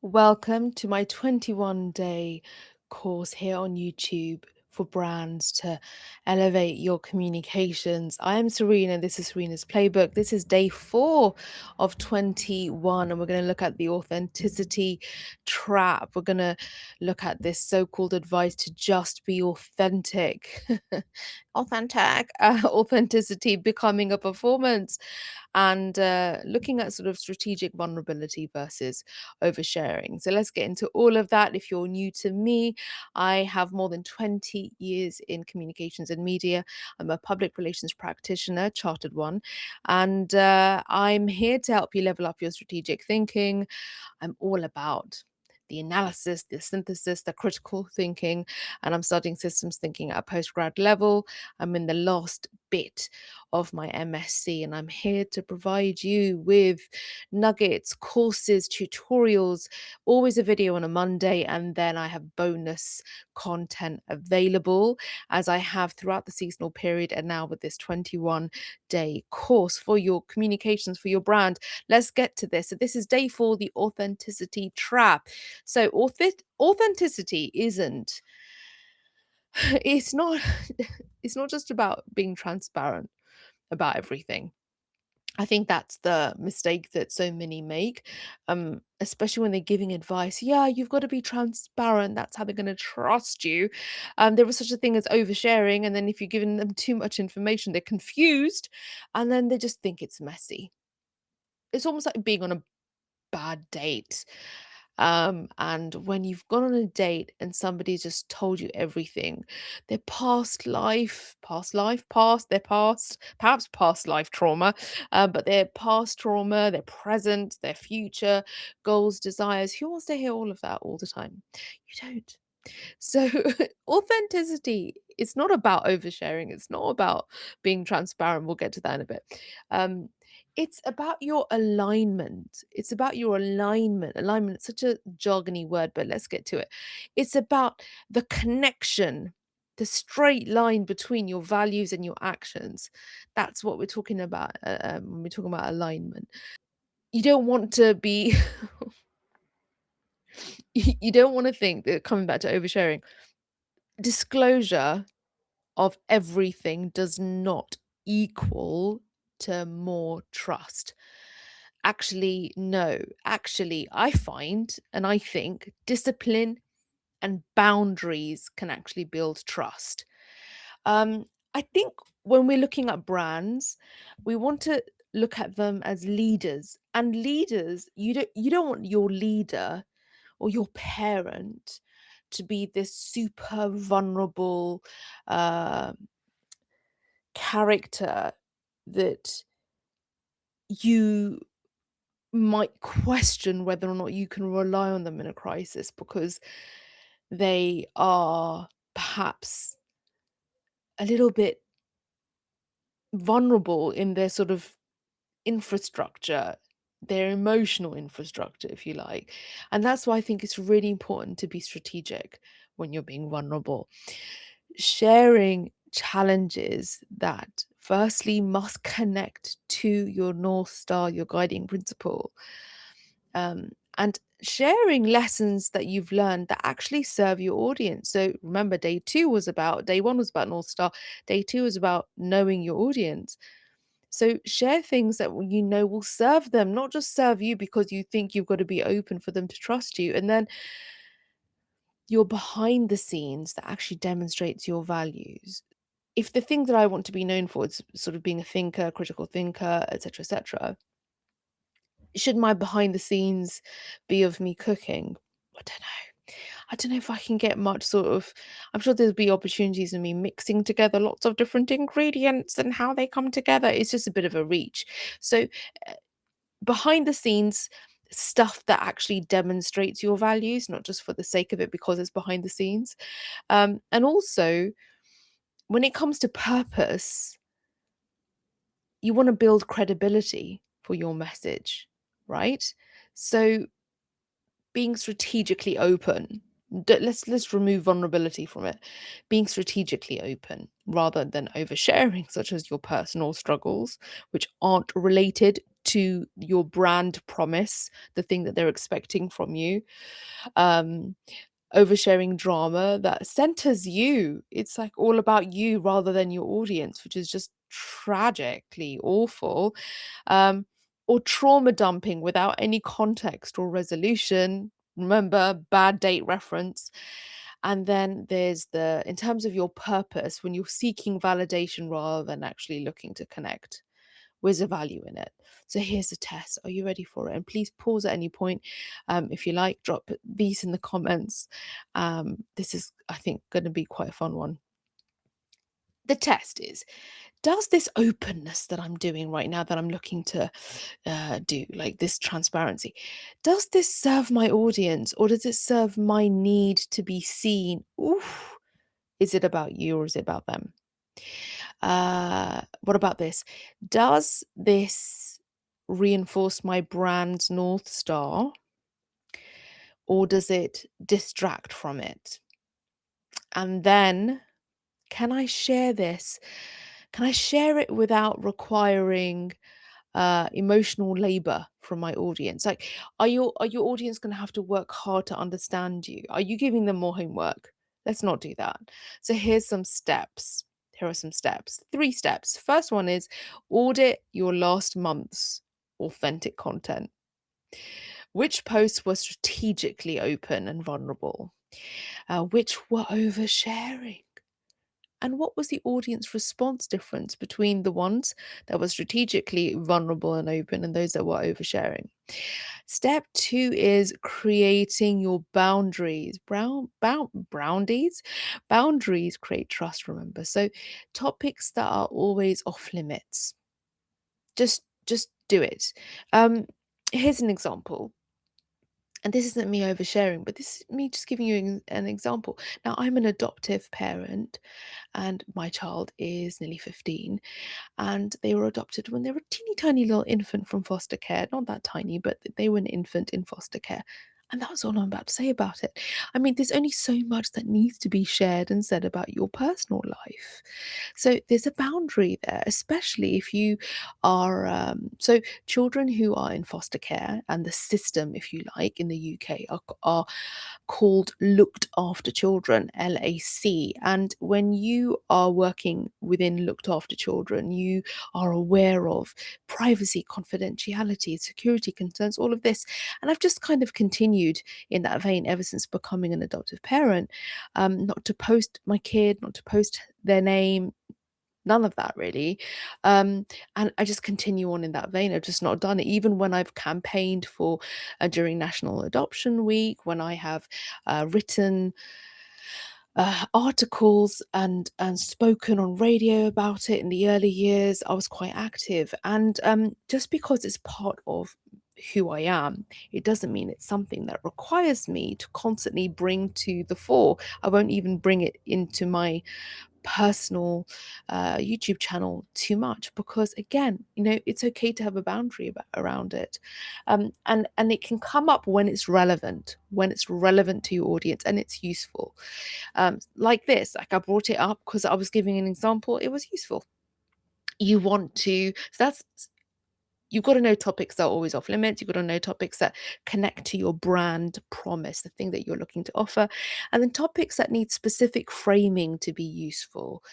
Welcome to my 21-day course here on YouTube for brands to elevate your communications. I am Serena. This is Serena's Playbook. This is day 4 of 21, and we're going to look at the authenticity trap. We're going to look at this so-called advice to just be authentic. Authenticity becoming a performance, and looking at sort of strategic vulnerability versus oversharing. So let's get into all of that. If you're new to me, I have more than 20 years in communications and media. I'm a public relations practitioner, chartered one, and I'm here to help you level up your strategic thinking. I'm all about the analysis, the synthesis, the critical thinking, and I'm studying systems thinking at a postgrad level. I'm in the last bit of my MSc, and I'm here to provide you with nuggets, courses, tutorials, always a video on a Monday, and then I have bonus content available as I have throughout the seasonal period and now with this 21-day course for your communications, for your brand. Let's get to this. So this is day 4, the authenticity trap. So authenticity isn't it's not it's not just about being transparent about everything. I think that's the mistake that so many make, especially when they're giving advice. Yeah, you've got to be transparent. That's how they're going to trust you. There was such a thing as oversharing, and then if you're giving them too much information, they're confused, and then they just think it's messy. It's almost like being on a bad date. And when you've gone on a date and somebody just told you everything, their their past, perhaps past life trauma, but their past trauma, their present, their future, goals, desires. Who wants to hear all of that all the time? You don't. So authenticity, it's not about oversharing. It's not about being transparent. We'll get to that in a bit. Um, it's about your alignment. It's about your alignment. Alignment, such a jargony word, but let's get to it. It's about the connection, the straight line between your values and your actions. That's what we're talking about when we're talking about alignment. You don't want to be, you don't want to think that, coming back to oversharing, disclosure of everything does not equal to more trust. Actually, no. Actually, I find and I think discipline and boundaries can actually build trust. Um, I think when we're looking at brands, we want to look at them as leaders. And leaders, you don't want your leader or your parent to be this super vulnerable uh, character that you might question whether or not you can rely on them in a crisis because they are perhaps a little bit vulnerable in their sort of infrastructure, their emotional infrastructure, if you like. And that's why I think it's really important to be strategic when you're being vulnerable. Sharing challenges that firstly must connect to your North Star, your guiding principle, and sharing lessons that you've learned that actually serve your audience. So remember, day 1 was about North Star, day 2 was about knowing your audience. So share things that you know will serve them, not just serve you because you think you've got to be open for them to trust you. And then your behind the scenes that actually demonstrates your values. If the thing that I want to be known for is sort of being a thinker, critical thinker, etc., should my behind the scenes be of me cooking? I don't know. I don't know if I can get much sort of. I'm sure there'll be opportunities in me mixing together lots of different ingredients and how they come together. It's just a bit of a reach. So, uh, behind the scenes stuff that actually demonstrates your values, not just for the sake of it because it's behind the scenes. And also, when it comes to purpose, you want to build credibility for your message, right? So being strategically open. Let's remove vulnerability from it. Being strategically open. rather than oversharing, such as your personal struggles, which aren't related to your brand promise, the thing that they're expecting from you. Um, Oversharing drama that centers you. It's like all about you rather than your audience, which is just tragically awful. Um, or trauma dumping without any context or resolution. Remember, bad date reference. And then there's in terms of your purpose, when you're seeking validation rather than actually looking to connect. Where's the value in it? So here's the test. Are you ready for it? And please pause at any point. If you like, drop these in the comments. This is, I think, going to be quite a fun one. The test is, does this openness that I'm doing right now, that I'm looking to do, like this transparency, does this serve my audience or does it serve my need to be seen? Oof. Is it about you or is it about them? What about this? Does this reinforce my brand's North Star or does it distract from it? And then, can I share this? Can I share it without requiring emotional labor from my audience? Like, are your audience going to have to work hard to understand you? Are you giving them more homework? Let's not do that. So here's some steps. Here are some steps. 3 steps. First one is audit your last month's authentic content. Which posts were strategically open and vulnerable? Which were oversharing? And what was the audience response difference between the ones that were strategically vulnerable and open and those that were oversharing? Step 2 is creating your boundaries. Boundaries create trust, remember. So topics that are always off limits. Just do it. Here's an example. And this isn't me oversharing, but this is me just giving you an example. Now, I'm an adoptive parent and my child is nearly 15, and they were adopted when they were a teeny tiny little infant from foster care. Not that tiny, but they were an infant in foster care. And that's all I'm about to say about it. I mean, there's only so much that needs to be shared and said about your personal life. So there's a boundary there, especially if you are. So children who are in foster care and the system, if you like, in the UK are called looked after children, LAC. And when you are working within looked after children, you are aware of privacy, confidentiality, security concerns, all of this. And I've just kind of continued in that vein ever since becoming an adoptive parent, not to post my kid, not to post their name, none of that really. And I just continue on in that vein. I've just not done it, even when I've campaigned for during National Adoption Week, when I have written articles and spoken on radio about it in the early years. I was quite active, and just because it's part of who I am, it doesn't mean it's something that requires me to constantly bring to the fore. I won't even bring it into my personal YouTube channel too much, because again, it's okay to have a boundary around it, and it can come up when it's relevant, to your audience and it's useful. Like this, like I brought it up because I was giving an example. It was useful. You want to, so that's, you've got to know topics that are always off limits. You've got to know topics that connect to your brand promise, the thing that you're looking to offer, and then topics that need specific framing to be useful.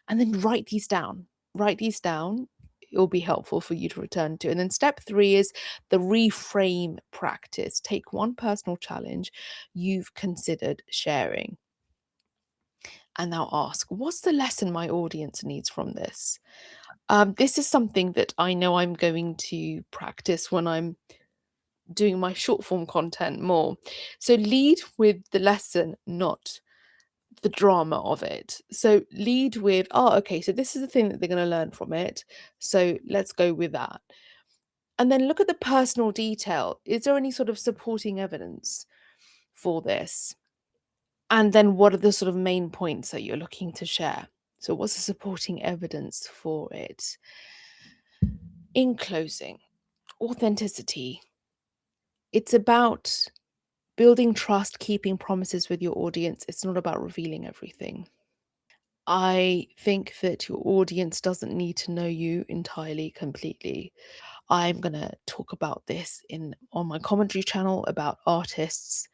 And then write these down. It will be helpful for you to return to. And then step 3 is the reframe practice. Take one personal challenge you've considered sharing and now ask, what's the lesson my audience needs from this? This is something that I know I'm going to practice when I'm doing my short form content more. So lead with the lesson, not the drama of it. So lead with, oh, okay, so this is the thing that they're going to learn from it. So let's go with that. And then look at the personal detail. Is there any sort of supporting evidence for this? And then what are the sort of main points that you're looking to share? So what's the supporting evidence for it? In closing, authenticity. It's about building trust, keeping promises with your audience. It's not about revealing everything. I think that your audience doesn't need to know you entirely, completely. I'm gonna talk about this in on my commentary channel about artists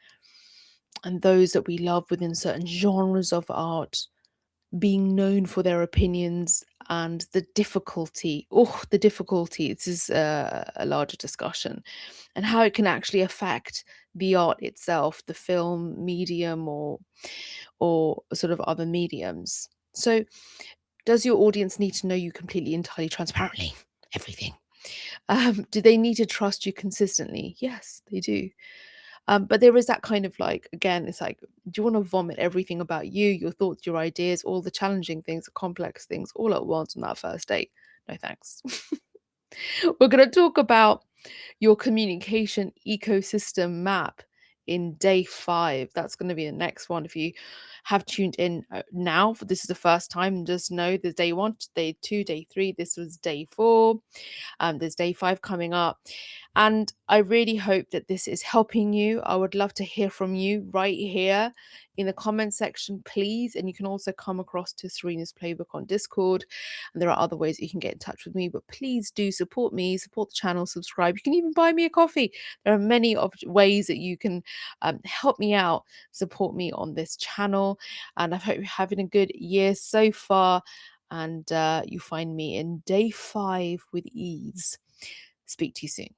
and those that we love within certain genres of art being known for their opinions and the difficulty, this is a larger discussion, and how it can actually affect the art itself, the film medium or sort of other mediums. So does your audience need to know you completely, entirely, transparently? Everything. Do they need to trust you consistently? Yes, they do. But there is that kind of like, again, it's like, do you want to vomit everything about you, your thoughts, your ideas, all the challenging things, the complex things, all at once on that first date? No thanks. We're going to talk about your communication ecosystem map in day 5. That's going to be the next one. If you have tuned in now, for this is the first time, just know there's day 1, day 2, day 3. This was day 4. There's day 5 coming up. And I really hope that this is helping you. I would love to hear from you right here in the comment section, please. And you can also come across to Serena's Playbook on Discord. And there are other ways that you can get in touch with me, but please do support me, support the channel, subscribe. You can even buy me a coffee. There are many ways that you can help me out, support me on this channel. And I hope you're having a good year so far. And you find me in day 5 with ease. Speak to you soon.